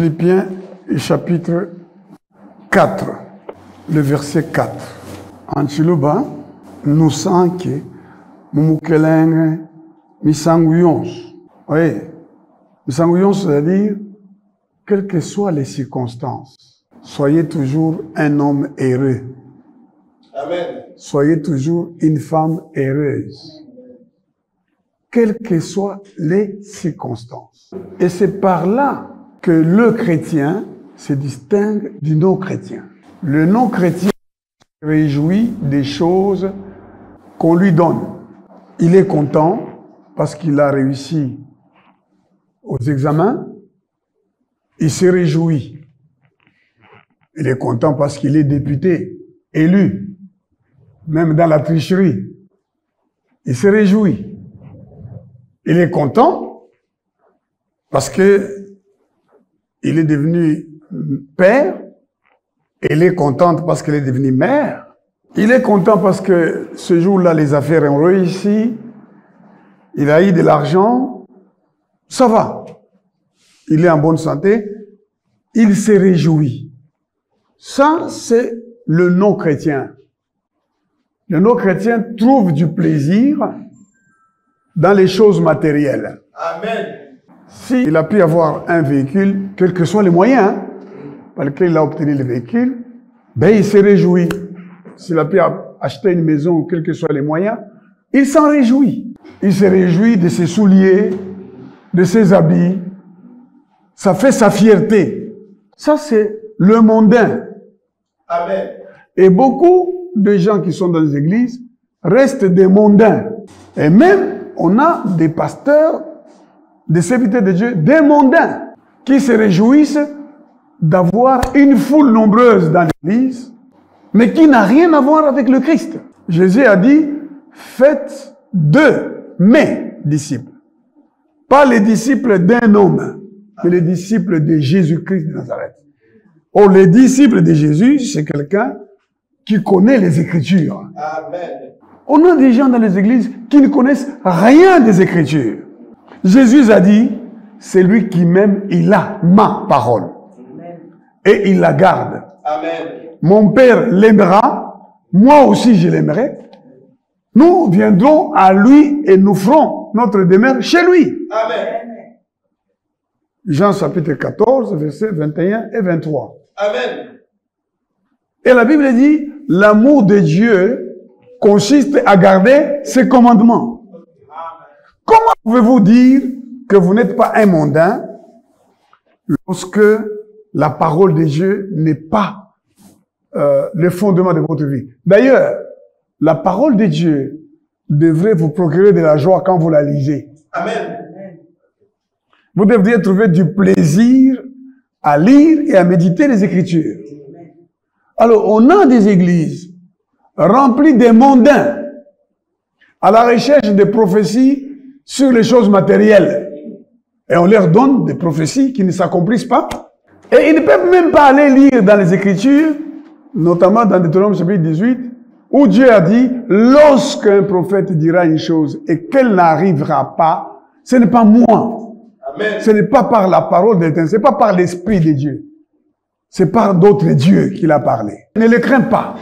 Philippiens chapitre 4, le verset 4. En Chiluba, nous sent que Mumukelenge Misanguyons. Oui, Misanguyons, c'est-à-dire, quelles que soient les circonstances, soyez toujours un homme heureux. Amen. Soyez toujours une femme heureuse. Quelles que soient les circonstances. Et c'est par là que le chrétien se distingue du non-chrétien. Le non-chrétien se réjouit des choses qu'on lui donne. Il est content parce qu'il a réussi aux examens. Il se réjouit. Il est content parce qu'il est député, élu, même dans la tricherie. Il se réjouit. Il est content parce que il est devenu père. Elle est contente parce qu'elle est devenue mère. Il est content parce que ce jour-là, les affaires ont réussi. Il a eu de l'argent. Ça va. Il est en bonne santé. Il se réjouit. Ça, c'est le non-chrétien. Le non-chrétien trouve du plaisir dans les choses matérielles. Amen. S'il a pu avoir un véhicule, quels que soient les moyens, par lesquels il a obtenu le véhicule, ben il se réjouit. S'il a pu acheter une maison, quels que soient les moyens, il s'en réjouit. Il se réjouit de ses souliers, de ses habits. Ça fait sa fierté. Ça, c'est le mondain. Amen. Et beaucoup de gens qui sont dans les églises restent des mondains. Et même, on a des pasteurs, des serviteurs de Dieu, des mondains, qui se réjouissent d'avoir une foule nombreuse dans l'église, mais qui n'a rien à voir avec le Christ. Jésus a dit, faites de mes disciples. Pas les disciples d'un homme, mais les disciples de Jésus-Christ de Nazareth. Oh, les disciples de Jésus, c'est quelqu'un qui connaît les Écritures. Amen. On a des gens dans les églises qui ne connaissent rien des Écritures. Jésus a dit, c'est lui qui m'aime, il a ma parole. Amen. Et il la garde. Amen. Mon Père l'aimera, moi aussi je l'aimerai. Nous viendrons à lui et nous ferons notre demeure chez lui. Amen. Jean chapitre 14, versets 21 et 23. Amen. Et la Bible dit, l'amour de Dieu consiste à garder ses commandements. Comment pouvez-vous dire que vous n'êtes pas un mondain lorsque la parole de Dieu n'est pas le fondement de votre vie? D'ailleurs, la parole de Dieu devrait vous procurer de la joie quand vous la lisez. Amen. Vous devriez trouver du plaisir à lire et à méditer les Écritures. Alors, on a des églises remplies de mondains à la recherche des prophéties sur les choses matérielles. Et on leur donne des prophéties qui ne s'accomplissent pas. Et ils ne peuvent même pas aller lire dans les Écritures, notamment dans Deutéronome chapitre 18, où Dieu a dit, lorsqu'un prophète dira une chose et qu'elle n'arrivera pas, ce n'est pas moi. Amen. Ce n'est pas par la parole de Dieu, ce n'est pas par l'Esprit de Dieu. C'est par d'autres dieux qu'il a parlé. Ne les crains pas.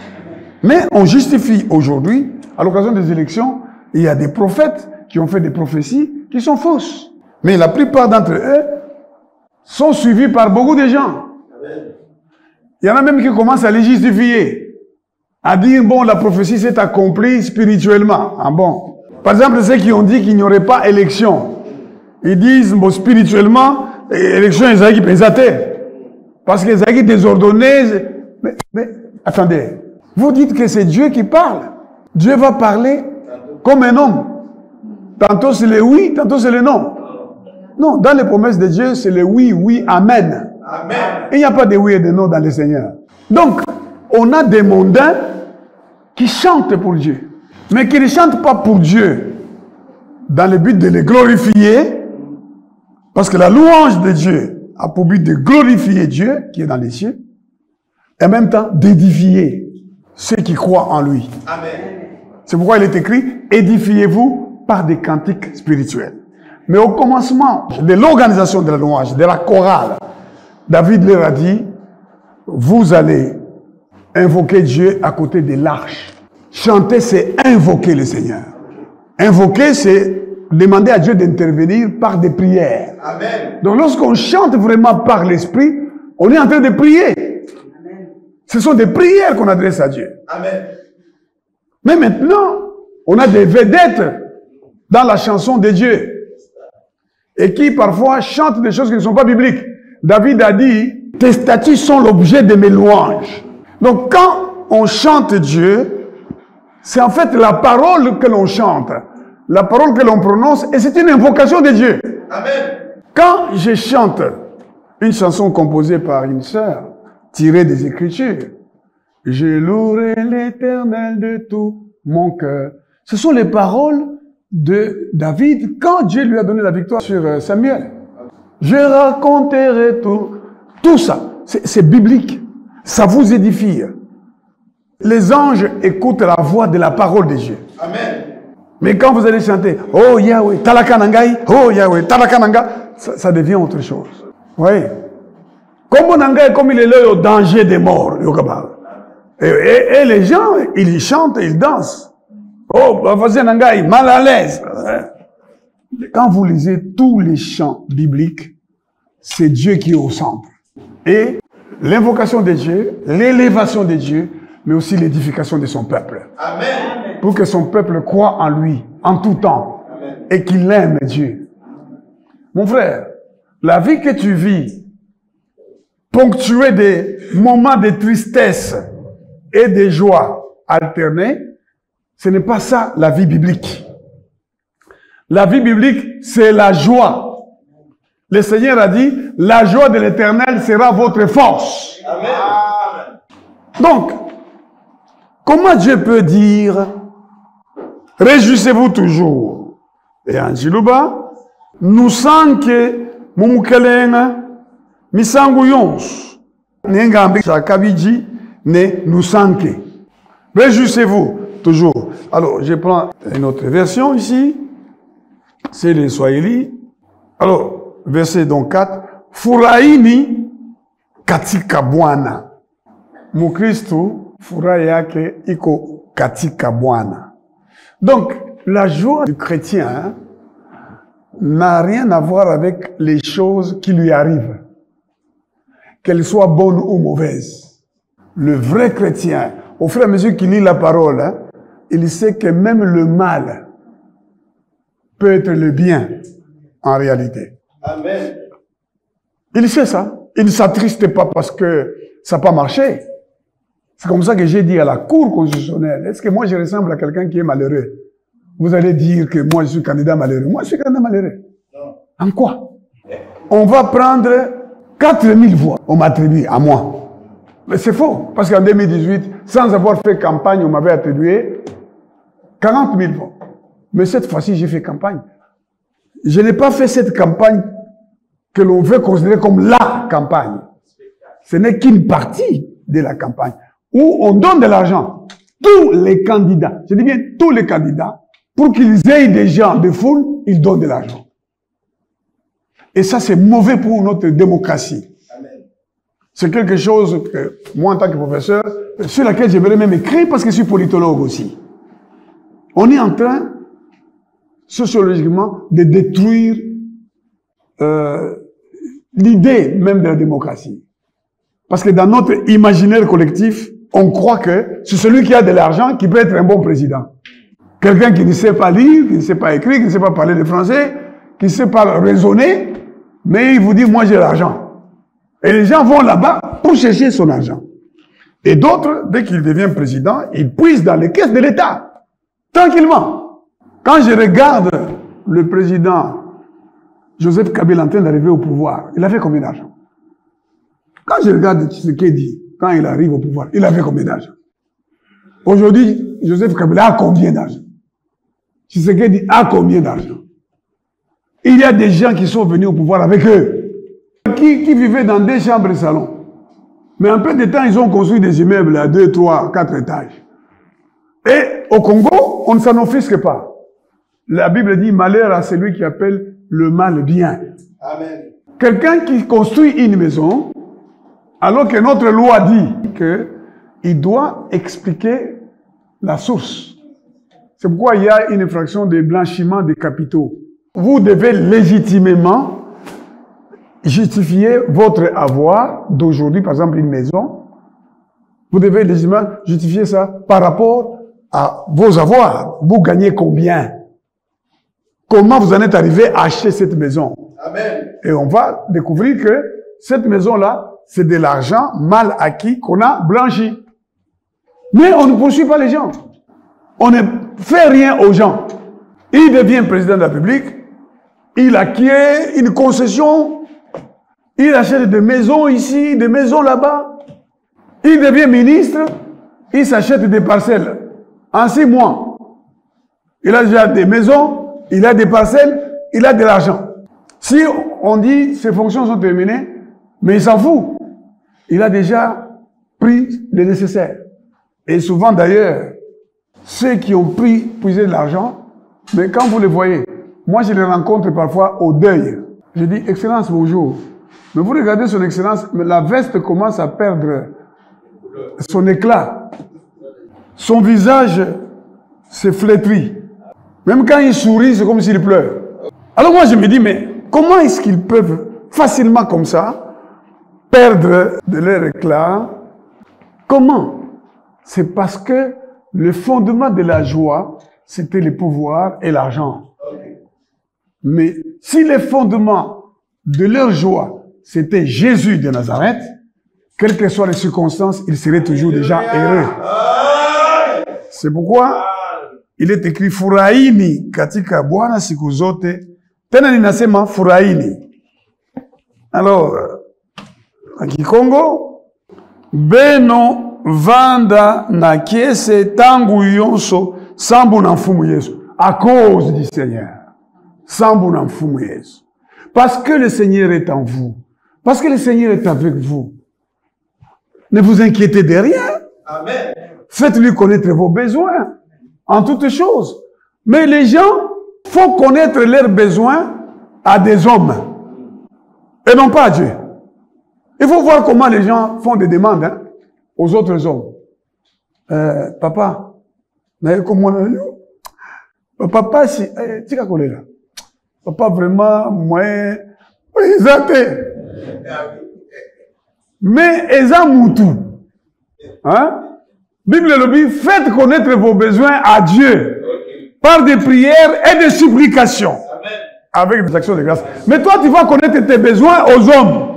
Mais on justifie aujourd'hui, à l'occasion des élections, il y a des prophètes qui ont fait des prophéties qui sont fausses. Mais la plupart d'entre eux sont suivis par beaucoup de gens. Il y en a même qui commencent à les justifier. À dire, bon, la prophétie s'est accomplie spirituellement. Ah bon. Par exemple, ceux qui ont dit qu'il n'y aurait pas élection. Ils disent, bon, spirituellement, élection, ils ont qui pésaient. Parce qu'ils ont désordonné. Mais, attendez. Vous dites que c'est Dieu qui parle. Dieu va parler comme un homme. Tantôt c'est le oui, tantôt c'est le non. Non, dans les promesses de Dieu, c'est le oui, oui, amen. Amen. Il n'y a pas de oui et de non dans le Seigneur. Donc, on a des mondains qui chantent pour Dieu. Mais qui ne chantent pas pour Dieu dans le but de le glorifier. Parce que la louange de Dieu a pour but de glorifier Dieu qui est dans les cieux. Et en même temps, d'édifier ceux qui croient en lui. Amen. C'est pourquoi il est écrit, édifiez-vous par des cantiques spirituels. Mais au commencement de l'organisation de la louange, de la chorale, David leur a dit, vous allez invoquer Dieu à côté de l'arche. Chanter, c'est invoquer le Seigneur. Invoquer, c'est demander à Dieu d'intervenir par des prières. Amen. Donc lorsqu'on chante vraiment par l'Esprit, on est en train de prier. Ce sont des prières qu'on adresse à Dieu. Amen. Mais maintenant, on a des vedettes dans la chanson de Dieu et qui parfois chantent des choses qui ne sont pas bibliques. David a dit, tes statuts sont l'objet de mes louanges. Donc quand on chante Dieu, c'est en fait la parole que l'on chante, la parole que l'on prononce, et c'est une invocation de Dieu. Amen. Quand je chante une chanson composée par une sœur, tirée des Écritures, je louerai l'Éternel de tout mon cœur. Ce sont les paroles de David quand Dieu lui a donné la victoire sur Samuel. Je raconterai tout ça. C'est biblique. Ça vous édifie. Les anges écoutent la voix de la parole de Dieu. Amen. Mais quand vous allez chanter, oh Yahweh, Talakanangai, oh Yahweh, Talakananga, ça devient autre chose. Oui. Comme Nangai, comme il est là au danger des morts, et les gens, ils chantent, ils dansent. Oh, vas-y Nangai, mal à l'aise. Quand vous lisez tous les chants bibliques, c'est Dieu qui est au centre. Et l'invocation de Dieu, l'élévation de Dieu, mais aussi l'édification de son peuple. Amen. Pour que son peuple croie en lui, en tout temps, Amen. et qu'il aime Dieu. Mon frère, la vie que tu vis, ponctuée des moments de tristesse et de joie alternés, ce n'est pas ça la vie biblique. La vie biblique, c'est la joie. Le Seigneur a dit, la joie de l'Éternel sera votre force. Amen. Donc, comment Dieu peut dire, réjouissez-vous toujours. Et en Chiluba, nous sens que Mumukelena, Misangu Yons, Nengambi Chakabiji, ne nous sent que. Réjouissez-vous toujours. Alors, je prends une autre version ici. C'est les Swahili. Alors, verset donc 4. Furaini katika Bwana. Mukristo, furaha yake iko katika Bwana. Donc, la joie du chrétien n'a rien à voir avec les choses qui lui arrivent, qu'elles soient bonnes ou mauvaises. Le vrai chrétien, au fur et à mesure qu'il lit la parole, il sait que même le mal peut être le bien en réalité. Amen. Il sait ça. Il ne s'attriste pas parce que ça n'a pas marché. C'est comme ça que j'ai dit à la Cour constitutionnelle, est-ce que moi je ressemble à quelqu'un qui est malheureux? Vous allez dire que moi je suis candidat malheureux. Moi je suis candidat malheureux. Non. En quoi? On va prendre 4000 voix. On m'attribue à moi. Mais c'est faux. Parce qu'en 2018, sans avoir fait campagne, on m'avait attribué 40 000 voix. Mais cette fois-ci, j'ai fait campagne. Je n'ai pas fait cette campagne que l'on veut considérer comme la campagne. Ce n'est qu'une partie de la campagne où on donne de l'argent. Tous les candidats, je dis bien tous les candidats, pour qu'ils aient des gens de foule, ils donnent de l'argent. Et ça, c'est mauvais pour notre démocratie. C'est quelque chose que, moi, en tant que professeur, sur laquelle j'aimerais même écrire parce que je suis politologue aussi. On est en train, sociologiquement, de détruire l'idée même de la démocratie. Parce que dans notre imaginaire collectif, on croit que c'est celui qui a de l'argent qui peut être un bon président. Quelqu'un qui ne sait pas lire, qui ne sait pas écrire, qui ne sait pas parler le français, qui ne sait pas raisonner, mais il vous dit, moi j'ai l'argent. Et les gens vont là-bas pour chercher son argent. Et d'autres, dès qu'il devient président, ils puisent dans les caisses de l'État. Tranquillement. Quand je regarde le président Joseph Kabila en train d'arriver au pouvoir, il avait combien d'argent? Quand je regarde Tshisekedi, quand il arrive au pouvoir, il avait combien d'argent? Aujourd'hui, Joseph Kabila a combien d'argent? Tshisekedi a combien d'argent? Il y a des gens qui sont venus au pouvoir avec eux, qui vivaient dans des chambres et salons. Mais en peu de temps, ils ont construit des immeubles à 2, 3, 4 étages. Et au Congo, on ne s'en offusque pas. La Bible dit, malheur à celui qui appelle le mal bien. Amen. Quelqu'un qui construit une maison, Alors que notre loi dit qu'il doit expliquer la source. C'est pourquoi il y a une infraction de blanchiment des capitaux. Vous devez légitimement justifier votre avoir d'aujourd'hui, par exemple une maison. Vous devez légitimement justifier ça par rapport à vos avoirs. Vous gagnez combien? Comment vous en êtes arrivé à acheter cette maison? Amen. Et on va découvrir que cette maison-là, c'est de l'argent mal acquis qu'on a blanchi. Mais on ne poursuit pas les gens. On ne fait rien aux gens. Il devient président de la République, il acquiert une concession, il achète des maisons ici, des maisons là-bas. Il devient ministre, il s'achète des parcelles. En 6 mois, il a déjà des maisons, il a des parcelles, il a de l'argent. Si on dit ses fonctions sont terminées, mais il s'en fout. Il a déjà pris le nécessaire. Et souvent d'ailleurs, ceux qui ont puisé de l'argent, mais quand vous les voyez, moi je les rencontre parfois au deuil. Je dis, Excellence, bonjour. Mais vous regardez son Excellence, mais la veste commence à perdre son éclat. Son visage se flétrit. Même quand il sourit, c'est comme s'il pleure. Alors moi je me dis, mais comment est-ce qu'ils peuvent facilement comme ça perdre de leur éclat? Comment? C'est parce que le fondement de la joie, c'était le pouvoir et l'argent. Mais si le fondement de leur joie, c'était Jésus de Nazareth, quelles que soient les circonstances, ils seraient toujours déjà heureux. C'est pourquoi il est écrit furahini katika Bwana siku zote. Tena ninasema furahini. Alors, en Kikongo, beno vanda na kiese tangu yonso sambu na mfumu Yesu. À cause du Seigneur. Sambu na mfumu Yesu. Parce que le Seigneur est en vous. Parce que le Seigneur est avec vous. Ne vous inquiétez de rien. Amen. Faites-lui connaître vos besoins. En toutes choses. Mais les gens font connaître leurs besoins à des hommes. Et non pas à Dieu. Il faut voir comment les gens font des demandes aux autres hommes. Papa, papa, si, papa, vraiment, moi, ils ont mais ils ont moutou. Hein? Bible le dit, faites connaître vos besoins à Dieu par des prières et des supplications. Avec des actions de grâce. Mais toi, tu vas connaître tes besoins aux hommes.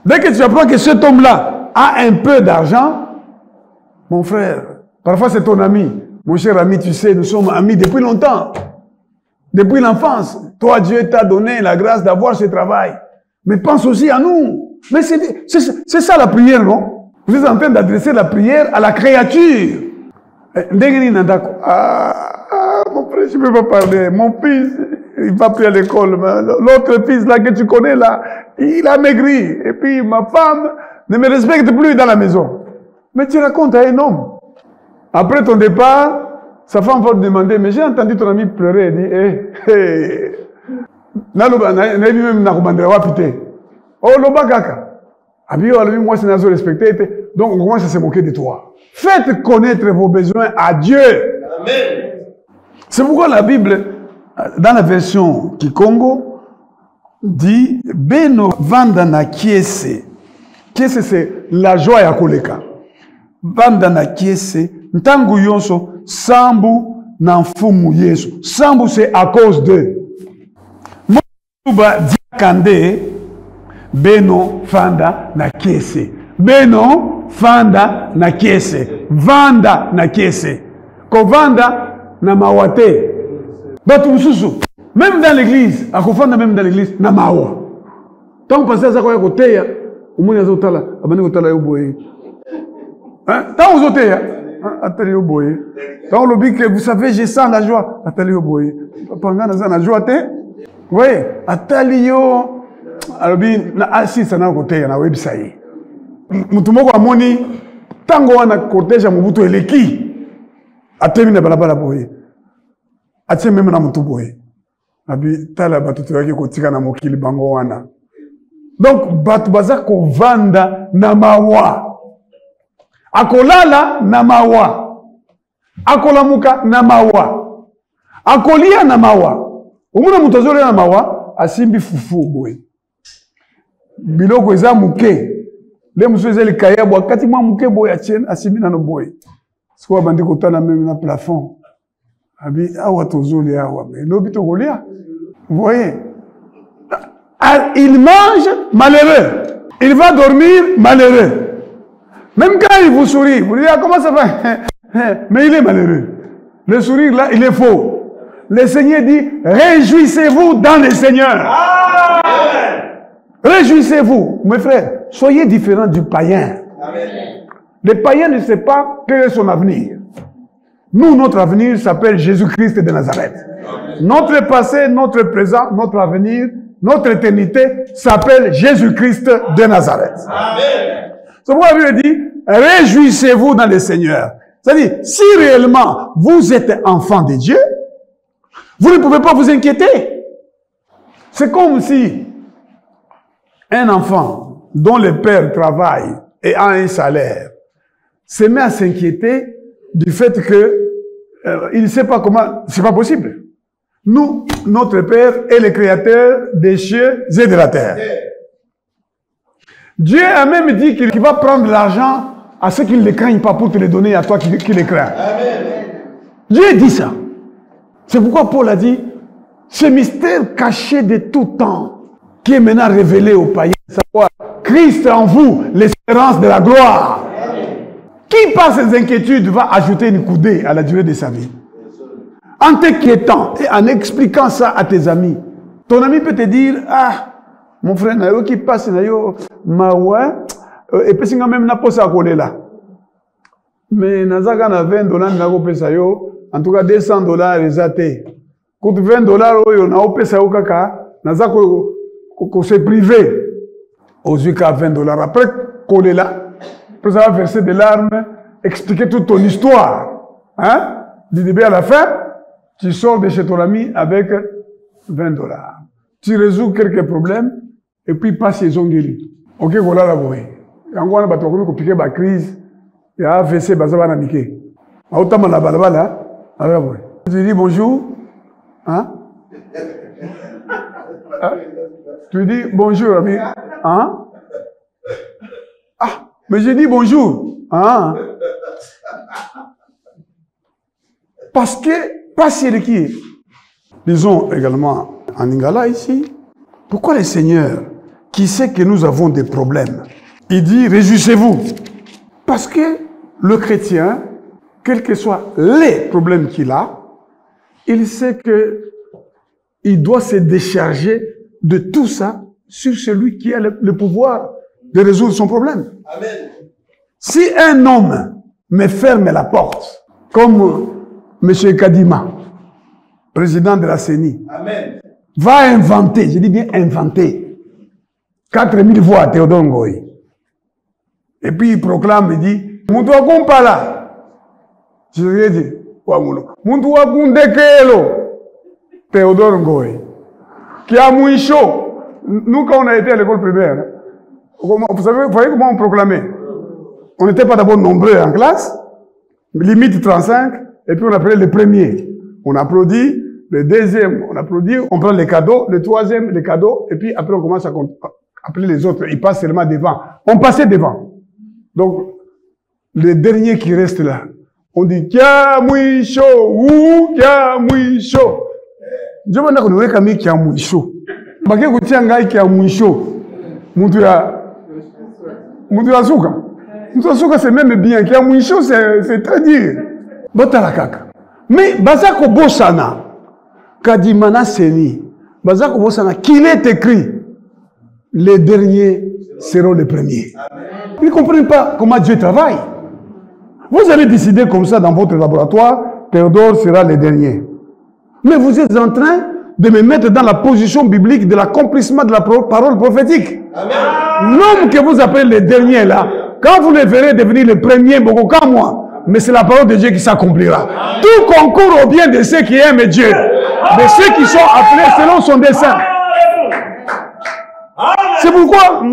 Dès que tu apprends que cet homme-là a un peu d'argent, mon frère, parfois c'est ton ami. Mon cher ami, tu sais, nous sommes amis depuis longtemps. Depuis l'enfance. Toi, Dieu t'a donné la grâce d'avoir ce travail. Mais pense aussi à nous. Mais c'est ça la prière, non? Vous êtes en train d'adresser la prière à la créature. Mon frère, je ne peux pas parler. Mon fils, il va plus à l'école. L'autre fils là que tu connais là, il a maigri. Et puis ma femme ne me respecte plus dans la maison. Mais tu racontes à un homme. Après ton départ, sa femme va te demander, mais j'ai entendu ton ami pleurer. Elle dit, oh, loba kaka. Moi, c'est nazo respecté. Donc, on commence à se moquer de toi. Faites connaître vos besoins à Dieu. Amen. C'est pourquoi la Bible, dans la version Kikongo, dit Beno vanda na kiese. Kiese, c'est la joie ya koleka. Vanda na kiese. Ntangu yonso, sambu na mfumu Yesu. Sambu, c'est à cause de. Moba diakande, Beno vanda na kiese. Beno vanda na kiese. Vanda na kiese. Ko vanda na mawate. Batu mususu. Même dans l'église, à confondre même dans l'église, na mawa. Tant que ça quoi koteya, umuni azotala, abani kotala yo boye. Hein? Tant ozoteya, atali yo boye. Tant le but que vous savez, je sens la joie, atali yo boye. Panga na za na joie te. Oui, atali yo alobi na asisa na koteya na website. Mutu moko amoni tango wana koteja mubutu eleki. Atemi na balabala boye. Atie même na mutu boye. Abi tala batutu yaki kotika na mokili bango wana. Donc, bato baza kovanda na mawa. Akolala na mawa. Akolamuka na mawa. Akolia na mawa. Omuna mutu azolia na mawa, asimbi fufu boye. Biloko eza muke. Le musu eza likaya boye. Kati mwa muke boye atien asimbi nano boye. Sikoa bandi kotana même na plafond. Abi awa tozoli awa. Mais lobi tokolia. Vous voyez? Il mange malheureux. Il va dormir malheureux. Même quand il vous sourit, vous dites, ah, comment ça va? Mais il est malheureux. Le sourire là, il est faux. Le Seigneur dit, réjouissez-vous dans le Seigneur. Amen. Réjouissez-vous. Mes frères, soyez différents du païen. Amen. Le païen ne sait pas quel est son avenir. Nous, notre avenir s'appelle Jésus-Christ de Nazareth. Amen. Notre passé, notre présent, notre avenir, notre éternité s'appelle Jésus-Christ de Nazareth. Amen. C'est pourquoi la Bible dit, réjouissez-vous dans le Seigneur. C'est-à-dire, si réellement vous êtes enfant de Dieu, vous ne pouvez pas vous inquiéter. C'est comme si un enfant dont le père travaille et a un salaire se met à s'inquiéter du fait que il ne sait pas comment, c'est pas possible. Nous, notre Père est le créateur des cieux et de la terre. Dieu a même dit qu'il va prendre l'argent à ceux qui ne le craignent pas pour te le donner à toi qui les crains. Dieu dit ça. C'est pourquoi Paul a dit, ce mystère caché de tout temps, qui est maintenant révélé aux païens, savoir Christ en vous, l'espérance de la gloire. Qui par ses inquiétudes va ajouter une coudée à la durée de sa vie? En t'inquiétant et en expliquant ça à tes amis, ton ami peut te dire, ah, mon frère, nayo qui passe, nayo, mawa, et puis si même n'a pas ça collé là. Mais nazaka na $20 nako pesa yo, en tout cas $200 les Quand $20 oyo na opesa yo kaka, nazaka ko se privé aux yeux qu'à $20. Après collé là, après ça va verser des larmes, expliquer toute ton histoire, hein, du début à la fin. Tu sors de chez ton ami avec $20. Tu résous quelques problèmes et puis passe les ongles. Ok, voilà la voie. Et encore, on a piqué la crise. Il y a AVC, bazaba miké. Autant la balabala, tu dis bonjour. Hein? Tu dis bonjour, ami. Hein? Ah, mais j'ai dit bonjour. Hein? Parce que passer qui est. Disons également en Ingala ici, pourquoi le Seigneur, qui sait que nous avons des problèmes, il dit réjouissez-vous. Parce que le chrétien, quels que soient les problèmes qu'il a, il sait que il doit se décharger de tout ça sur celui qui a le pouvoir de résoudre son problème. Amen. Si un homme me ferme la porte, comme M. Kadima, président de la CENI, Amen, va inventer, je dis bien inventer, 4000 voix à Théodore Ngoï. Et puis il proclame, il dit, Muntu wakumpa là. Je lui ai dit, Muntu wakundekelo, Théodore Ngoï. Qui a mouicho. Nous, quand on a été à l'école primaire, vous voyez comment on proclamait? On n'était pas d'abord nombreux en classe, limite 35, et puis on appelait le premier. On applaudit, le deuxième, on applaudit, on prend les cadeaux, le troisième, les cadeaux, et puis après on commence à appeler les autres. Ils passent seulement devant. On passait devant. Donc, le dernier qui reste là, on dit Kia Mouicho, ou Kia Mouicho. Je me dis que nous Kia Mouicho. Parce que tu as Kia Mouicho. Moutoua Souka. Moutoua Souka, c'est même bien. Kia Mouicho, c'est très dur. Botalakaka. Mais Bazako Bossana, Kadimana Seni, Bazako Bossana, qu'il est écrit, les derniers seront les premiers. Ils ne comprennent pas comment Dieu travaille. Vous allez décider comme ça dans votre laboratoire, Théodore sera le dernier. Mais vous êtes en train de me mettre dans la position biblique de l'accomplissement de la parole prophétique. L'homme que vous appelez le dernier là, quand vous le verrez devenir le premier, beaucoup comme moi, mais c'est la parole de Dieu qui s'accomplira. Tout concourt au bien de ceux qui aiment Dieu, de ceux qui sont appelés selon son dessein. C'est pourquoi,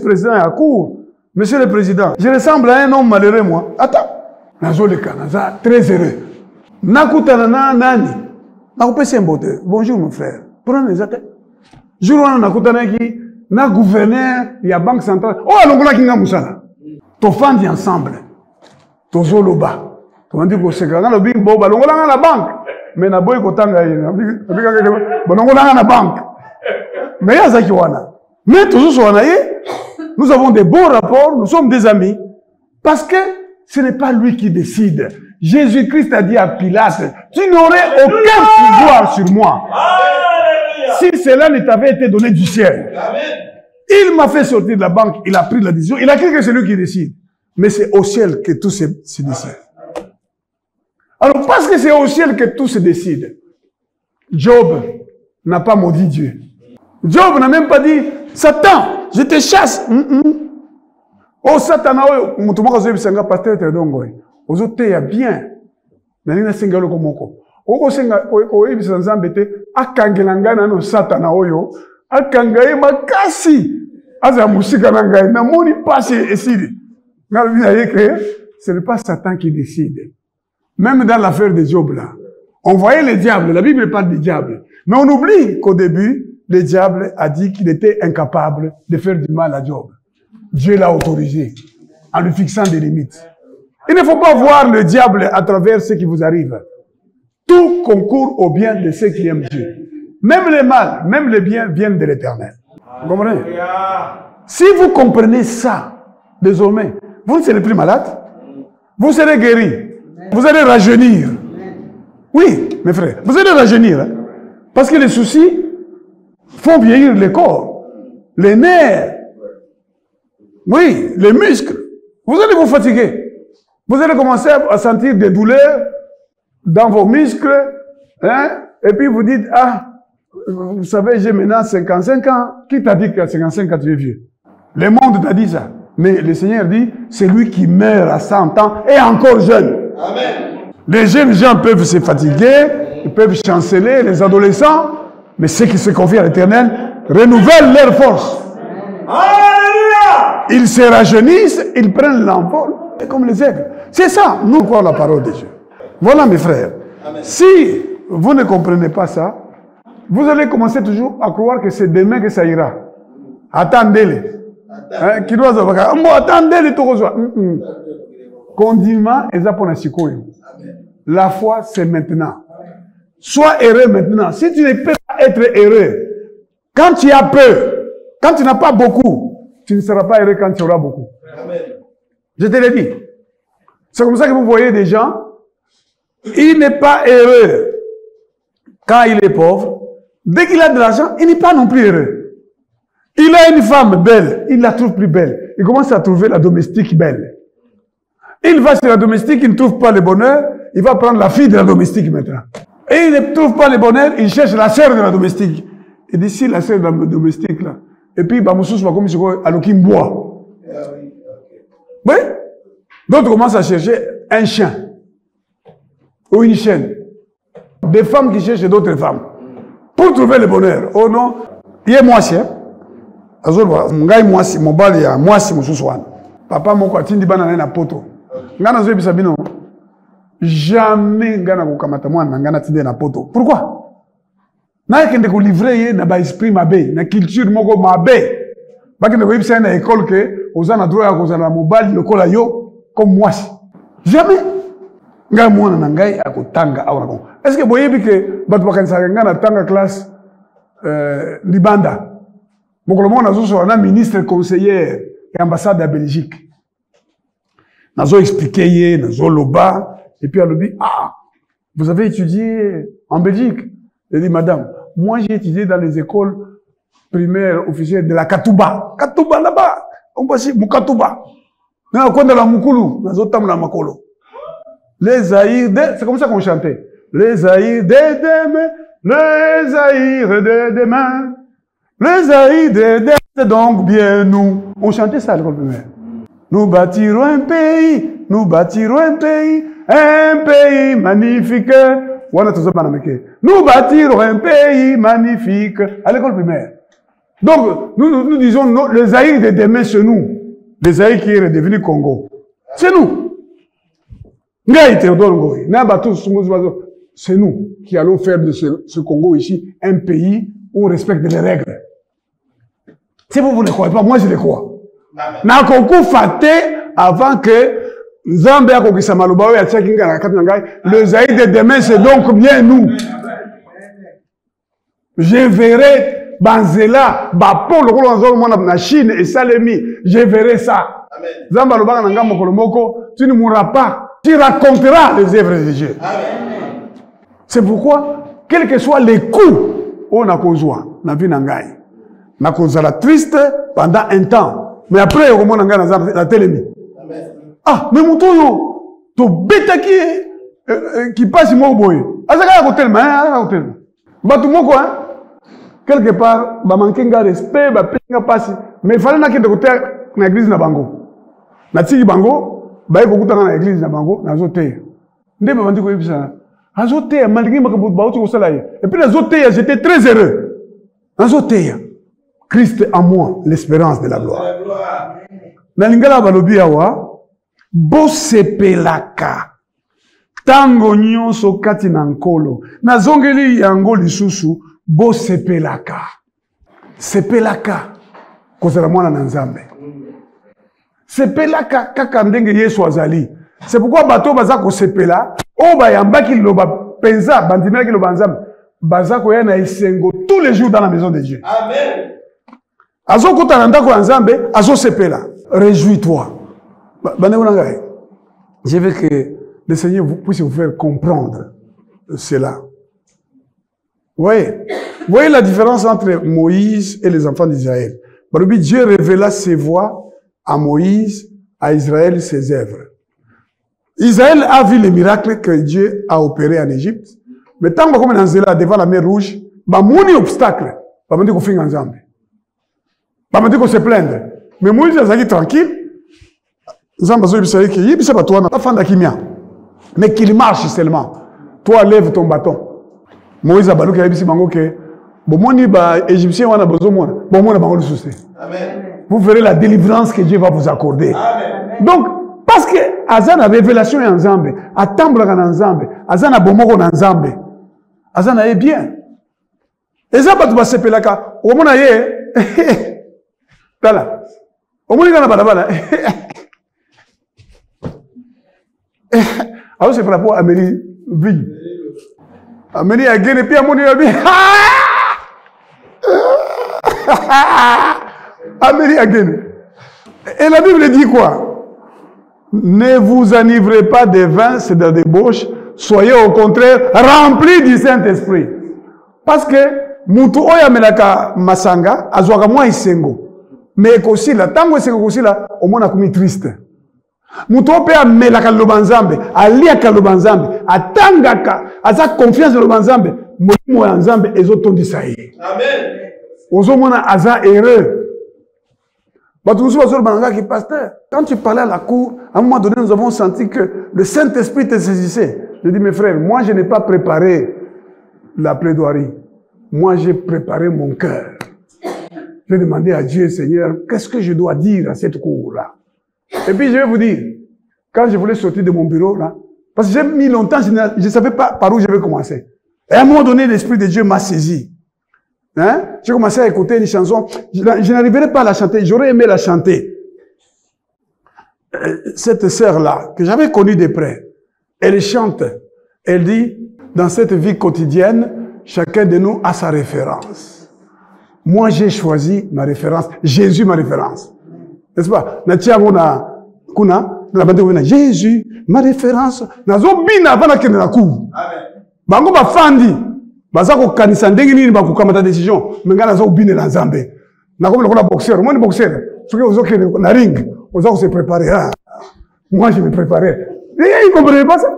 président à court. Monsieur le Président, je ressemble à un homme malheureux, moi. Attends. Nazoleka, naza très heureux. Nakutana nani. Nakupesi mbote. Bonjour mon frère. Prenez les attaques. Jour on nakutana ki na gouverneur ya banque centrale. Oh alongola kinga musala. Tofandi ensemble. Tozoloba. Tomandi ko sekanga lo big boba longola na banque. Mais na boy kotanga yena. Bonongola na banque. Mais ya zaki wana. Mais toujours wana ye. Nous avons des bons rapports, nous sommes des amis. Parce que ce n'est pas lui qui décide. Jésus-Christ a dit à Pilate, tu n'aurais aucun pouvoir sur moi. Si cela ne t'avait été donné du ciel. Il m'a fait sortir de la banque, il a pris la décision, il a cru que c'est lui qui décide. Mais c'est au ciel que tout se décide. Alors, parce que c'est au ciel que tout se décide, Job n'a pas maudit Dieu. Job n'a même pas dit, Satan, je te chasse. Oh, Satan, pasteur Ozo te ya bien. Nalina singalo komoko. Oko senga oyebisa nzambe te akangela ngai na no Satana oyo akangaye makasi aza musika na ngai na moni passe esidi. Ngalo bina yeke ce n'est pas Satan qui décide. Même dans l'affaire de Job là, on voyait le diable, la Bible parle du diable. Mais on oublie qu'au début, le diable a dit qu'il était incapable de faire du mal à Job. Dieu l'a autorisé en lui fixant des limites. Il ne faut pas voir le diable à travers ce qui vous arrive. Tout concourt au bien de ceux qui aiment Dieu. Même le mal, même le bien viennent de l'Éternel. Vous comprenez? Si vous comprenez ça, désormais, vous ne serez plus malade. Vous serez guéri. Vous allez rajeunir. Oui, mes frères, vous allez rajeunir. Hein? Parce que les soucis font vieillir le corps, les nerfs, oui, les muscles. Vous allez vous fatiguer. Vous allez commencer à sentir des douleurs dans vos muscles, hein? Et puis vous dites, ah, vous savez, j'ai maintenant 55 ans. Qui t'a dit qu'à 55 ans tu es vieux? Le monde t'a dit ça. Mais le Seigneur dit, c'est lui qui meurt à 100 ans et encore jeune. Amen. Les jeunes gens peuvent se fatiguer, ils peuvent chanceler, les adolescents, mais ceux qui se confient à l'Éternel renouvellent leur force. Alléluia! Ils se rajeunissent, ils prennent l'envol, comme les aigles. C'est ça, nous croyons la parole de Dieu. Voilà mes frères. Amen. Si vous ne comprenez pas ça, vous allez commencer toujours à croire que c'est demain que ça ira. Attendez-les. Attendez-les tout reçoit. Condiment et la foi, c'est maintenant. Sois heureux maintenant. Si tu ne peux pas être heureux, quand tu as peu, quand tu n'as pas beaucoup, tu ne seras pas heureux quand tu auras beaucoup. Amen. Je te l'ai dit. C'est comme ça que vous voyez des gens, il n'est pas heureux quand il est pauvre. Dès qu'il a de l'argent, il n'est pas non plus heureux. Il a une femme belle, il la trouve plus belle. Il commence à trouver la domestique belle. Il va sur la domestique, il ne trouve pas le bonheur, il va prendre la fille de la domestique maintenant. Et il ne trouve pas le bonheur, il cherche la sœur de la domestique. Et d'ici la sœur de la domestique là. Et puis, Bamoussous va comme si Alokim boit. Oui? D'autres commencent à chercher un chien. Ou une chienne. Des femmes qui cherchent d'autres femmes. Pour trouver le bonheur. Oh non. Il y a moi, chien. Mon bal, il y a moi, si mon sous-soin. Papa, mon quoi, tindi banane na poto. Ngana zoe bisabino. Jamais ngana kukamata mwana ngana tinde na poto. Pourquoi? Na kende ko livrer na ba esprit mabe, na culture moko mabe. Ba kende ko ibisa na école que ozana droit ya kozana mobile lokola yo comme moi. Jamais. Nga mwana na ngai akotanga awra ko. Est-ce que boyebi que batu bakanisa ngana tanga classe libanda. Mokolo mona zo na ministre conseiller et ambassade de Belgique. Nazo expliqué, nazo loba, et puis elle lui dit, ah, vous avez étudié en Belgique? Elle dit, madame, moi j'ai étudié dans les écoles primaires officielles de la Katouba. Katouba là-bas, on passe Moukatouba. Dans la Moukulu, nazo tam la Makolo. Les Aïrs, c'est comme ça qu'on chantait. Les Aïrs de demain, les Aïrs de demain, les Aïrs de demain, c'est donc bien nous. On chantait ça à l'école primaire. Nous bâtirons un pays magnifique. Nous bâtirons un pays magnifique. À l'école primaire. Donc, nous disons, non, le Zaïre de demain, c'est nous. Le Zaïre qui est redevenu Congo. C'est nous. C'est nous qui allons faire de ce Congo ici un pays où on respecte les règles. Si vous ne croyez pas, moi je le crois. Na koko faté avant que Nzambe akokisa maloba oyo atiaki nga na kati na ngai, le Zaïre de demain c'est donc bien nous. Je verrai Banzela, Bapo, le rôle en la Chine et Salemi, je verrai ça. Nzambe alobaka na nga mokolo moko, tu ne mourras pas, tu raconteras les œuvres de Dieu. C'est pourquoi, quel que soit les coups, on a kozwa na vie na ngai. Na kozala triste pendant un temps. Mais après, on a la télémie. Ah, mais mon toyo, to bêta qui passe moi au boy. Azaka ya hotel, mais à hotel. Batu moko, hein? Quelque part, ba manquer de respect, ba pinga passe. Mais il fallait na kende côté na église na bango. Na tiki bango, ba eko kutana na église na bango, na zote. Nde ba bandi ko yebisa. Azote, malgré ma kabutu ba uti ko sala. Et puis na zote, j'étais très heureux. Na zote. Christ en moi, l'espérance de la gloire. Na lingala balobi awa, bo sepelaka. Tango nyonso kati na nkolo. Na zongeli yango lisusu, bo sepelaka. Sepelaka. Kozala mwana na Nzambe. Sepelaka kaka ndenge Yesu azali. C'est pourquoi bato baza ko sepela, o bayambaki loba penza, bandimela ki loba Nzambe. Baza ko ya na esengo tous les jours dans la maison de Dieu. Amen. Azo kota na ndako ya Nzambe, azo sepela. Réjouis-toi. Je veux que le Seigneur puisse vous faire comprendre cela. Voyez la différence entre Moïse et les enfants d'Israël. Dieu révéla ses voies à Moïse, à Israël ses œuvres. Israël a vu les miracles que Dieu a opérés en Égypte. Mais tant que comme devant la mer Rouge, bah mon obstacle, bah dit qu'on fait ensemble. Bah dit qu'on se plaindre. Mais Moïse a dit tranquille. Mais qu'il marche seulement. Toi, lève ton bâton. Moïse a dit que les Égyptiens ont besoin de vous verrez la délivrance que Dieu va vous accorder. Amen. Donc, parce que Azan a révélation en Zambé, a Tambra en Zambé, Azan a Bomoko en Zambé, Azan a bien. Et ça, tu vas se péler là, au moins, là, au moins, il y a pas alors, c'est par rapport à Amélie Vigne. Amélie a gagné, puis Amélie a bien. Amélie a gagné. Et la Bible dit quoi? Ne vous enivrez pas de vin, c'est de la débauche. Soyez au contraire remplis du Saint-Esprit. Parce que, Moutou Oya Melaka Masanga, Azwaka moi isengo. Mais aussi là, tango isengo aussi là, au moins a commis triste. Moutou Oya Melaka Lobanzambe, Alia Kalobanzambe, Atangaka, Aza confiance dans Lobanzambe, Moïmo Nzambe, et autres dit ça y est. Amen. Ozomona Aza heureux. Pasteur, quand tu parlais à la cour, à un moment donné, nous avons senti que le Saint-Esprit te saisissait. Je dis, mes frères, moi, je n'ai pas préparé la plaidoirie. Moi, j'ai préparé mon cœur. J'ai demandé à Dieu, Seigneur, qu'est-ce que je dois dire à cette cour-là? Et puis, je vais vous dire, quand je voulais sortir de mon bureau, là, parce que j'ai mis longtemps, je ne savais pas par où je vais commencer. Et à un moment donné, l'Esprit de Dieu m'a saisi. Hein? J'ai commencé à écouter une chanson. Je n'arriverai pas à la chanter. J'aurais aimé la chanter. Cette sœur-là, que j'avais connue de près, elle chante. Elle dit, dans cette vie quotidienne, chacun de nous a sa référence. Moi, j'ai choisi ma référence. Jésus, ma référence. N'est-ce pas? Jésus, ma référence. Bango ba fandi. Bazako kanisa ndenge nini bakukamata décision mengana za ubine la Nzambe na comme le boxeur moi le boxeur ce que vous avez na ring vous allez se préparer ah. Moi je me préparais et ils comprenaient pas ça.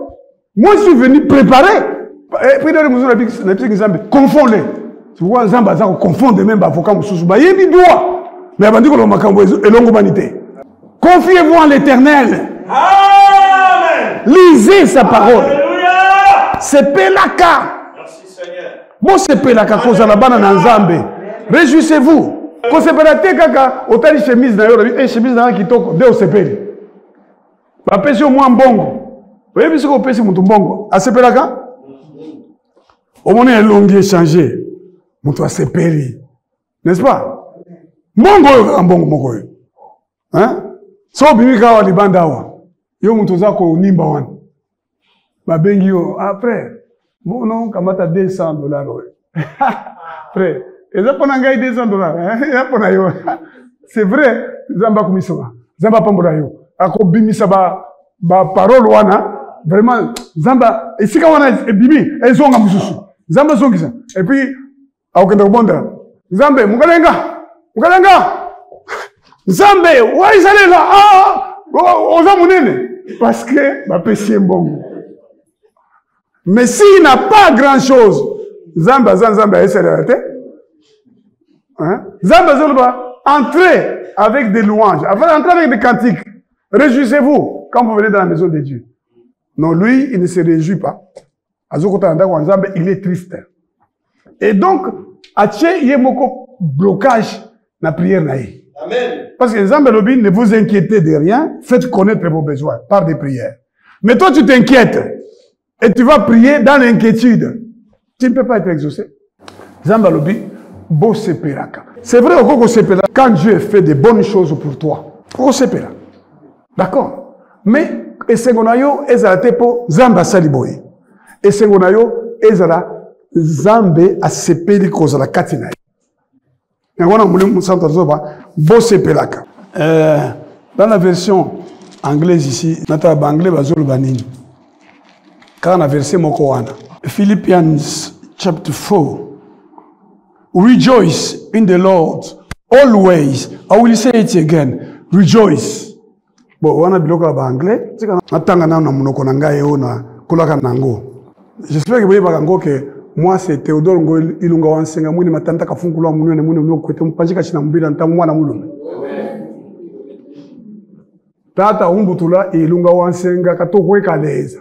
Moi je suis venu préparer et puis dans les mesures la petite Nzambe confond-les c'est pourquoi Nzambe za confondre même avocat mususu ba yebi droit mais abandi ko makambo elongo banité. Confiez-vous en l'Éternel. Amen. Lisez sa parole. Alléluia. C'est pelaka. Bon, c'est la cause à la banane en Zambé. Réjouissez-vous. Ko sepela te kaka otali chemise na yo, et chemise na kitoko de osepeli. Ba pesi au moins mbongo. Oyebi siko pesi mutu mbongo. Asepelaka? Omoni elongi échanger. Mutu asepeli. N'est-ce pas? Mbongo mbongo moko yo. Hein? So bimika wa libanda wa. Yo mutu zako nimba wana. Babengi yo après. Bon non, kamata $200 Frère, et ça pendant ngai $200 c'est vrai, zamba kumisoma. Zamba pambola yo. Ako bimisa ba parole wana vraiment zamba esika wana bimi ezonga mususu. Zamba zongisa. Et puis akenda kubonda. Zambe mukalenga. Zambe wa isalela oza munene parce que ba pesi mbongo. Mais s'il n'a pas grand-chose, Zamba essaie de hein? Zamba entrez avec des louanges, entrez avec des cantiques. Réjouissez-vous quand vous venez dans la maison de Dieu. Non, lui, il ne se réjouit pas. Il est triste. Et donc, il y a beaucoup blocage dans la prière. Amen. Parce que Zamba Lobi, ne vous inquiétez de rien, faites connaître vos besoins par des prières. Mais toi, tu t'inquiètes. Et tu vas prier dans l'inquiétude. Tu ne peux pas être exaucé. Zambalobi, bo sepelaka. C'est vrai, au sepelaka, quand Dieu fait de bonnes choses pour toi, au sepelaka. D'accord? Mais, et segonayo, ezala tepo, zamba saliboye. Et segonayo, ezala, zambe a sepeli kozala katina. Et on a voulu bo sepelaka. Dans la version anglaise ici, nata banglais bazolo banini. Car on a versé Mokowana. Philippians chapter 4. Rejoice in the Lord always. I will say it again. Rejoice. Bon, on a biloko en anglais. Natanga na munoko nanga yo na kulaka nango. J'espère que vous voyez que moi c'est Théodore Ngo Ilunga wansenga mwini matanta kafunkulwa munene mwini unokwete mpajika china mbila ntangu mwana mulume. Tata umbutula Ilunga wansenga katokwe kaleza.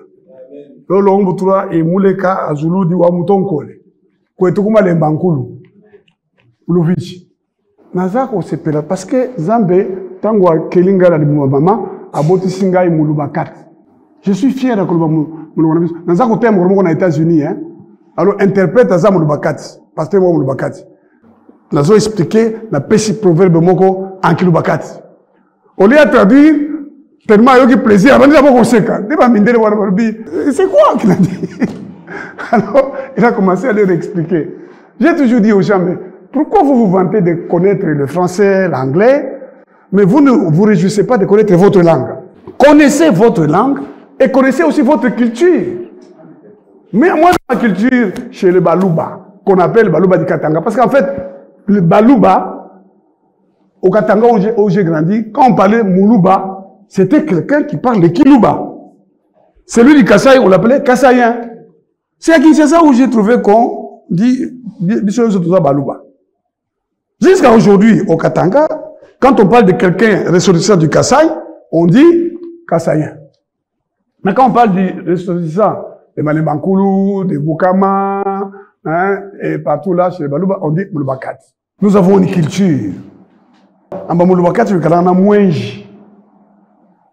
Lolo mbutura emuleka azuludi wa mutonkole kwetukuma lemba nkulu uluvichi nazako sepela parce que zambe tangwa kelinga la mama aboti singai mulubakat. Je suis fier de kuluba mulubakat. Nazako temo ko na États-Unis hein. Alors interprète za mulubakat pasteur mo mulubakat. Nazo expliquer na pesi proverbe moko en kilubakat. On lui a traduit tellement il y a plaisir. C'est quoi qu'il a dit? Alors, il a commencé à leur expliquer. J'ai toujours dit aux gens, mais pourquoi vous vous vantez de connaître le français, l'anglais, mais vous ne vous réjouissez pas de connaître votre langue? Connaissez votre langue et connaissez aussi votre culture. Mais moi, dans ma culture, chez le Balouba, qu'on appelle le Balouba du Katanga, parce qu'en fait, le Balouba, au Katanga où j'ai grandi, quand on parlait Moulouba, c'était quelqu'un qui parle de Kilouba. Celui du Kasaï, on l'appelait Kassaïen. C'est à Kinshasa où j'ai trouvé qu'on dit des choses sur Balouba. Jusqu'à aujourd'hui, au Katanga, quand on parle de quelqu'un ressortissant du Kasaï, on dit Kassaïen. Mais quand on parle du ressortissant de Malembankoulou, de Boukama, hein, et partout là, chez les Balouba, on dit Mouloubakat. Nous avons une culture. En Mouloubakat, il y a un mouinge.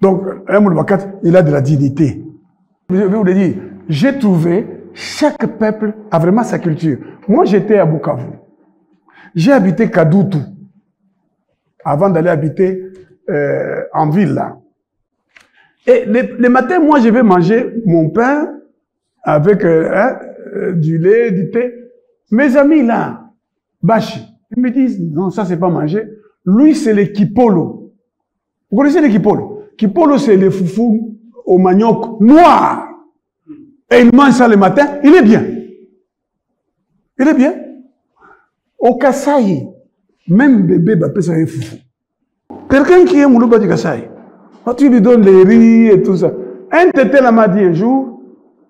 Donc, un Mouloubakat, il a de la dignité. Je vais vous le dire, j'ai trouvé, chaque peuple a vraiment sa culture. Moi, j'étais à Bukavu. J'ai habité Kadoutou, avant d'aller habiter en ville, là. Et le matin, moi, je vais manger mon pain avec du lait, du thé. Mes amis, là, Bachi, ils me disent, non, ça, c'est pas manger. Lui, c'est le kipolo. Vous connaissez le kipolo? Kipolo, c'est le foufou au manioc noir. Et il mange ça le matin, il est bien. Il est bien. Au Kasaï, même bébé va passer un foufou. Quelqu'un qui est Moulouba du Kasaï, tu lui donnes les riz et tout ça. Un tété m'a dit un jour,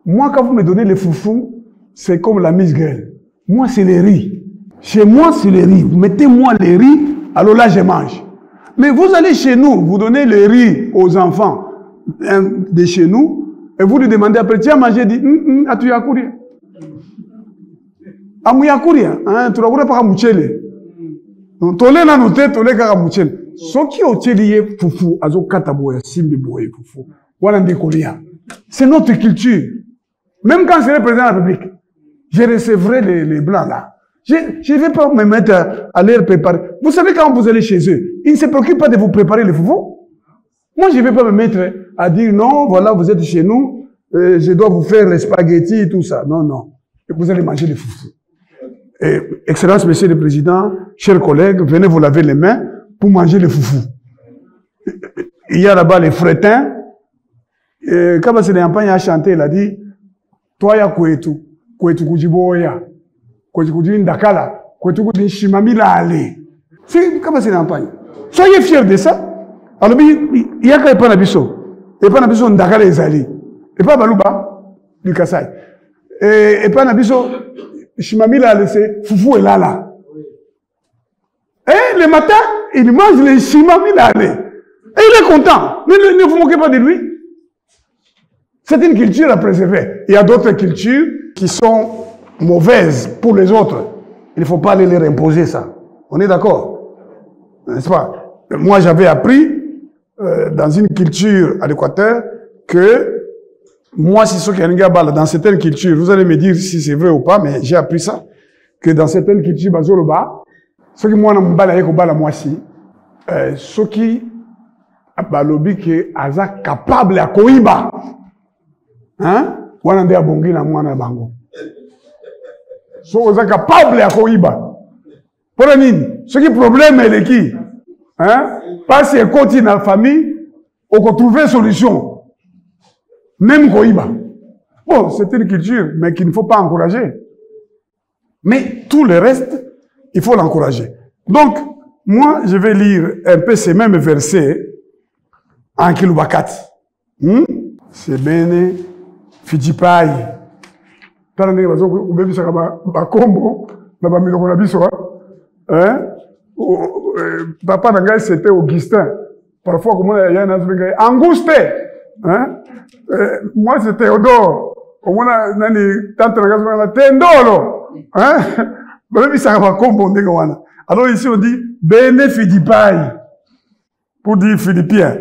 moi, quand vous me donnez les foufous, c'est comme la Miss Girl. Moi, c'est les riz. Chez moi, c'est les riz. Vous mettez-moi les riz, alors là, je mange. Mais vous allez chez nous, vous donnez le riz aux enfants de chez nous, et vous lui demandez après, tu as mangé, il dit, tu as couru. Tu as couru, tu as couru par Mouchele. Tolé na noté, tolé kaka mouchen. Ce qui est lié, foufou, azo kataboya, simbi boye, foufou. Voilà ndikolia. C'est notre culture. Même quand je serai président de la République, je recevrai les blancs là. Je ne vais pas me mettre à leur préparer. Vous savez, quand vous allez chez eux, ils ne se préoccupent pas de vous préparer le foufou. Moi, je ne vais pas me mettre à dire non, voilà, vous êtes chez nous, je dois vous faire les spaghettis et tout ça. Non, non. Et vous allez manger le foufou. Et, Excellence, Monsieur le Président, chers collègues, venez vous laver les mains pour manger le foufou. Il y a là-bas les frétins. Quand c'est l'Ampagne a chanté, il a dit, toi, ya kwetu kujiboya. Ndakala, c'est comme c'est l'Ampagne. Soyez fiers de ça. Alors, il y a qu'à pas n'abisso. Et pas n'abisso Ndakala ezali. Et pas Balouba, du Kassai. Et pas n'abisso, Shimamila, c'est Foufou et Lala. Et le matin, il mange les Shimamila. Et il est content. Ne vous moquez pas de lui. C'est une culture à préserver. Il y a d'autres cultures qui sont mauvaises pour les autres. Il ne faut pas aller leur imposer ça. On est d'accord? N'est-ce pas? Moi, j'avais appris dans une culture à l'Équateur que moi, si ce qu'il y a dans certaines cultures, vous allez me dire si c'est vrai ou pas, mais j'ai appris ça, que dans certaines cultures, ce qui moi, moi si, ce qui balobi que aza capable à koiba, hein? Wana nde abongi na mwana bango. So aza capable à koiba. Pour nini? Ce qui problème est qui, hein? Parce que quand il y a une famille, on peut trouver solution. Même koiba. Bon, c'est une culture, mais qu'il ne faut pas encourager. Mais tout le reste, il faut l'encourager. Donc, moi, je vais lire un peu ces mêmes versets en Kilubakat. C'est bene Fijipai. Tarane bazo ubebi saka ba kombo na ba miloko na biso hein. Papa na ngai c'était Augustin. Parfois comme il y a un aspect Angouste. Hein? Moi c'est Théodore. Au moins nani tante na ngai Tendolo. Hein? Babebi saka ba kombo ndenge wana. Alors ici on dit bene Fijipai pour dire Philippien.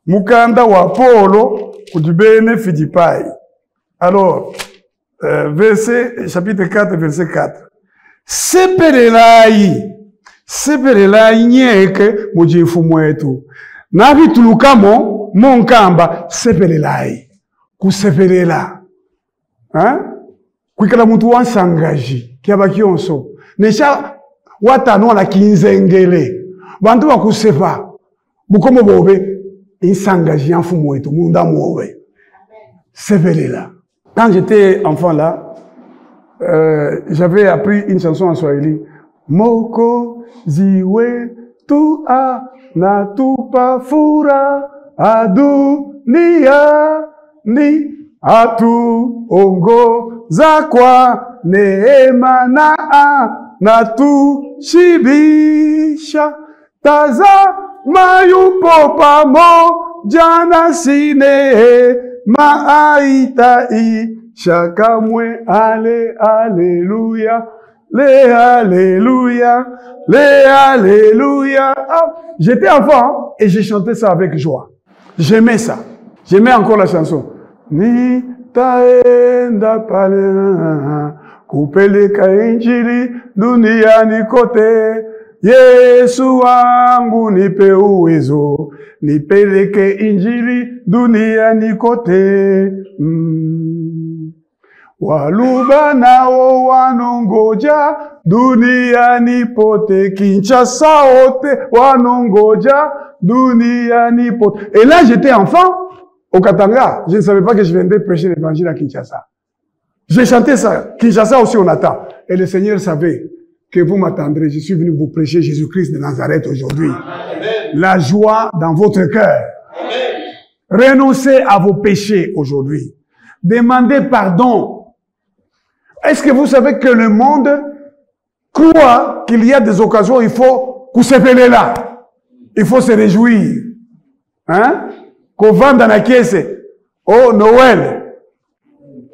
Mukanda wa Polo pour dire bene Fijipai. Alors, chapitre 4, verset 4. Seperelai nyeke mujifu mwetu. Nabi tulukamo monkamba seperelai. Kuseperela. Hein? Kwikala mutu wansangaji. Kiaba kionso. Nesha watano la kinzengele. Bantu wa kusepa. Bukomo bobe. Insangaji yanfu mwetu. Munda mwobe. Seperela. Quand j'étais enfant là, j'avais appris une chanson en swahili. Moko ziwe tu a na tu pa fura adu niya ni atu ongo zakwa neema na a na tu shibisha taza mayupo pamo jana sine Ma'aitai, chakamwe, alléluia, alléluia. Ah, j'étais enfant et j'ai chanté ça avec joie. J'aimais ça. J'aimais encore la chanson. Ni taenda pale, kupeleka injili duniani kote. Yesu wangu nipe uwezo, nipeleke injili duniani kote. Waluba nao wanongoja duniani pote, Kinshasa ote wanongoja duniani pote. Et là j'étais enfant au Katanga, je ne savais pas que je viendrais prêcher l'évangile à Kinshasa. J'ai chanté ça, Kinshasa aussi on attend. Et le Seigneur savait que vous m'attendrez. Je suis venu vous prêcher Jésus-Christ de Nazareth aujourd'hui. La joie dans votre cœur. Renoncez à vos péchés aujourd'hui. Demandez pardon. Est-ce que vous savez que le monde croit qu'il y a des occasions où il faut s'appeler là. Il faut se réjouir. Hein? Qu'on vende dans la caisse. Oh, Noël.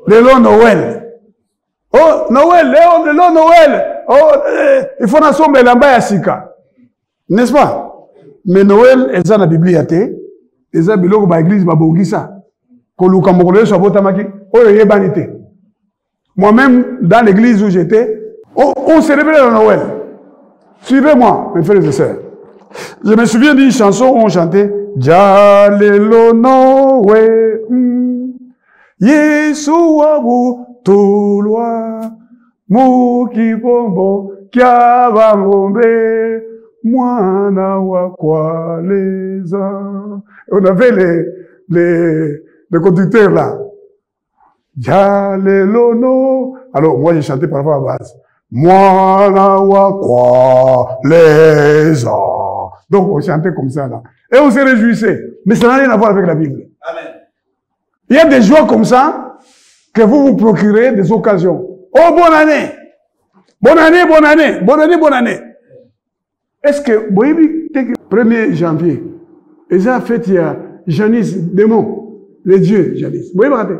Le long Noël. Oh, Noël, le long Noël. Oh, il faut n'assomber la bas sika. N'est-ce pas? Mais Noël, eza na Biblia te, eza biloko ba église ba bongisa. Koluka mokolo so botamaki, oyo yebani te. Moi-même, dans l'église où j'étais, on célébrait le Noël. Suivez-moi, mes frères et sœurs. Je me souviens d'une chanson où on chantait Jalelo Noé, Yeshua Tolwa, Muki Bombo, Kiavangombe, Mwana Wakwa Leza. On avait les conducteurs là. Jalelo no. Alors, moi, j'ai chanté parfois à base. Mwana Wakwa Leza. Donc, on chantait comme ça là. Et on se réjouissait. Mais ça n'a rien à voir avec la Bible. Amen. Il y a des joies comme ça que vous vous procurez des occasions. Oh, bonne année! Bonne année, bonne année! Bonne année, bonne année! Est-ce que, vous voyez, 1er janvier, et ça a fait, il y a Janis, démon, les dieux, Janis. Vous voyez, regardez.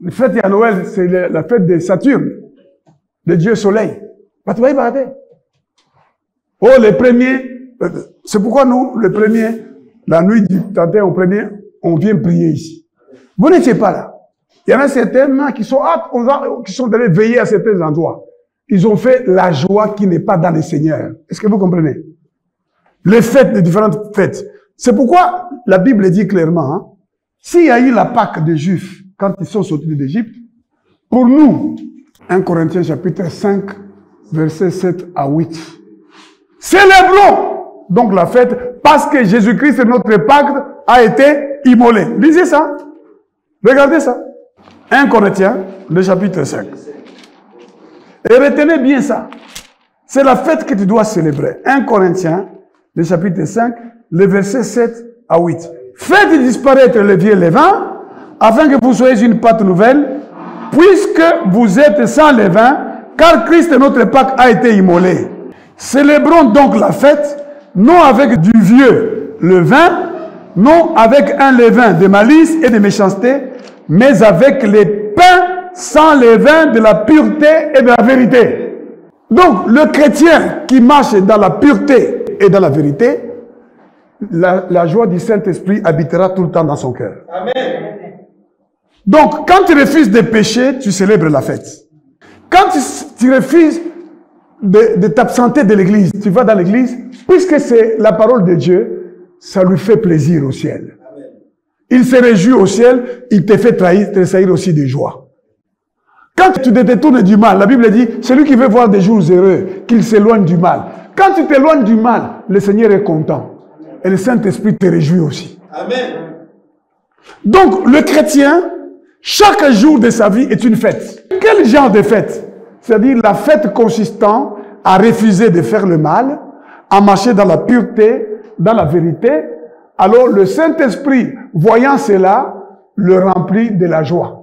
La fête, il y a Noël, c'est la fête de Saturne, le dieu soleil. Vous voyez, regardez. Oh, les premiers, c'est pourquoi nous, le premier, la nuit du 31 au premier, on vient prier ici. Vous n'étiez pas là. Il y en a certains qui sont allés veiller à certains endroits. Ils ont fait la joie qui n'est pas dans les seigneurs. Est-ce que vous comprenez? Les fêtes, les différentes fêtes. C'est pourquoi la Bible dit clairement, hein, s'il y a eu la Pâque des Juifs quand ils sont sortis d'Égypte, pour nous, 1 Corinthiens chapitre 5, versets 7 à 8, célébrons donc la fête parce que Jésus-Christ, notre Pâque, a été immolé. Lisez ça. Regardez ça. 1 Corinthiens, le chapitre 5. Et retenez bien ça. C'est la fête que tu dois célébrer. 1 Corinthiens, le chapitre 5, le verset 7 à 8. Faites disparaître le vieux levain, afin que vous soyez une pâte nouvelle, puisque vous êtes sans levain, car Christ, notre Pâque, a été immolé. Célébrons donc la fête, non avec du vieux levain, non avec un levain de malice et de méchanceté, mais avec les pains sans levain de la pureté et de la vérité. Donc, le chrétien qui marche dans la pureté et dans la vérité, la joie du Saint-Esprit habitera tout le temps dans son cœur. Amen. Donc, quand tu refuses de pécher, tu célèbres la fête. Quand tu refuses de t'absenter de l'église, tu vas dans l'église, puisque c'est la parole de Dieu, ça lui fait plaisir au ciel. Amen. Il se réjouit au ciel, il te fait tressaillir aussi de joie. Quand tu te détournes du mal, la Bible dit, celui qui veut voir des jours heureux, qu'il s'éloigne du mal. Quand tu t'éloignes du mal, le Seigneur est content. Et le Saint-Esprit te réjouit aussi. Amen. Donc, le chrétien, chaque jour de sa vie est une fête. Quel genre de fête? C'est-à-dire la fête consistant à refuser de faire le mal, à marcher dans la pureté, dans la vérité. Alors, le Saint-Esprit, voyant cela, le remplit de la joie.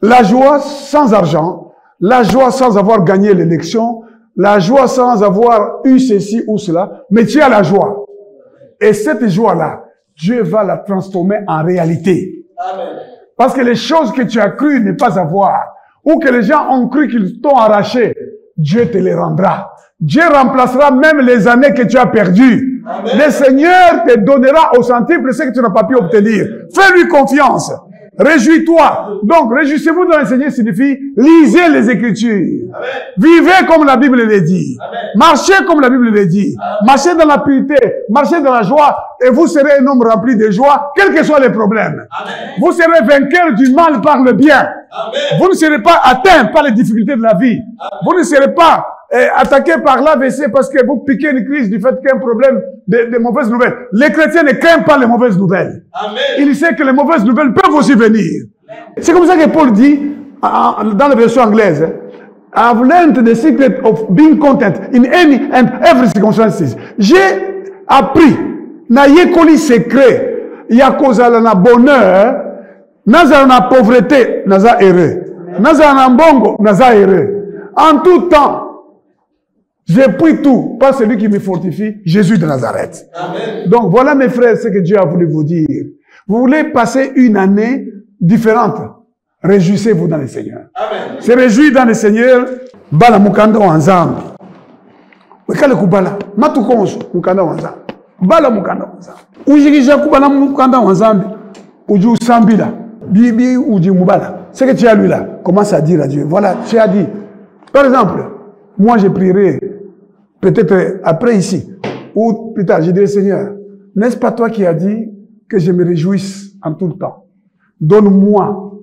La joie sans argent, la joie sans avoir gagné l'élection, la joie sans avoir eu ceci ou cela, mais tu as la joie. Et cette joie-là, Dieu va la transformer en réalité. Amen. Parce que les choses que tu as cru ne pas avoir, ou que les gens ont cru qu'ils t'ont arraché, Dieu te les rendra. Dieu remplacera même les années que tu as perdues. Amen. Le Seigneur te donnera au centuple ce que tu n'as pas pu obtenir. Fais-lui confiance. Réjouis-toi. Donc, réjouissez-vous dans le Seigneur signifie lisez les Écritures. Amen. Vivez comme la Bible le dit. Amen. Marchez comme la Bible le dit. Amen. Marchez dans la pureté. Marchez dans la joie. Et vous serez un homme rempli de joie, quels que soient les problèmes. Amen. Vous serez vainqueur du mal par le bien. Amen. Vous ne serez pas atteint par les difficultés de la vie. Amen. Vous ne serez pas attaqué par l'AVC parce que vous piquez une crise du fait qu'il y a un problème de mauvaises nouvelles. Les chrétiens ne craignent pas les mauvaises nouvelles. Amen. Ils savent que les mauvaises nouvelles peuvent aussi venir. C'est comme ça que Paul dit dans la version anglaise, I've learned the secret of being content in any and every circumstances. J'ai appris, na yekoli secret, yakozala na bonheur, nazala na pauvreté, naza heureux. Nazala na mbongo, naza heureux. En tout temps, j'ai pris tout par celui qui me fortifie, Jésus de Nazareth. Amen. Donc voilà mes frères, ce que Dieu a voulu vous dire. Vous voulez passer une année différente. Réjouissez-vous dans le Seigneur. Amen. Se réjouir dans le Seigneur. Bala mukanda wa nzambi. Mais quand le kubala, matu konso, mukanda wanza. Bala mukanda wanza. Ujirija kubala mukanda wanza. Uju sambila. Bibi uji mubala. Ce que tu as lu là, commence à dire à Dieu. Voilà, tu as dit. Par exemple, moi je prierai, peut-être après ici, ou plus tard, je dirai Seigneur, n'est-ce pas toi qui as dit que je me réjouisse en tout le temps? Donne-moi,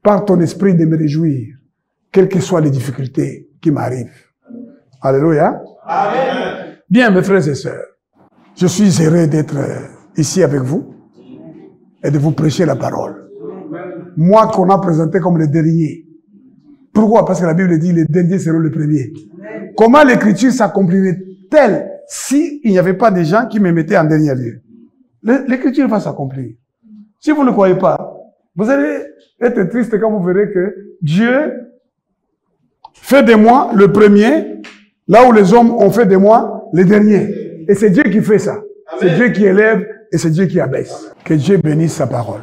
par ton esprit, de me réjouir, quelles que soient les difficultés qui m'arrivent. Alléluia. Amen. Bien, mes frères et sœurs, je suis heureux d'être ici avec vous et de vous prêcher la parole. Moi qu'on a présenté comme le dernier. Pourquoi? Parce que la Bible dit les derniers seront les premiers. Comment l'écriture s'accomplirait-elle s'il n'y avait pas des gens qui me mettaient en dernier lieu? L'écriture va s'accomplir. Si vous ne le croyez pas, vous allez être triste quand vous verrez que Dieu fait de moi le premier, là où les hommes ont fait de moi le dernier. Et c'est Dieu qui fait ça. C'est Dieu qui élève et c'est Dieu qui abaisse. Que Dieu bénisse sa parole.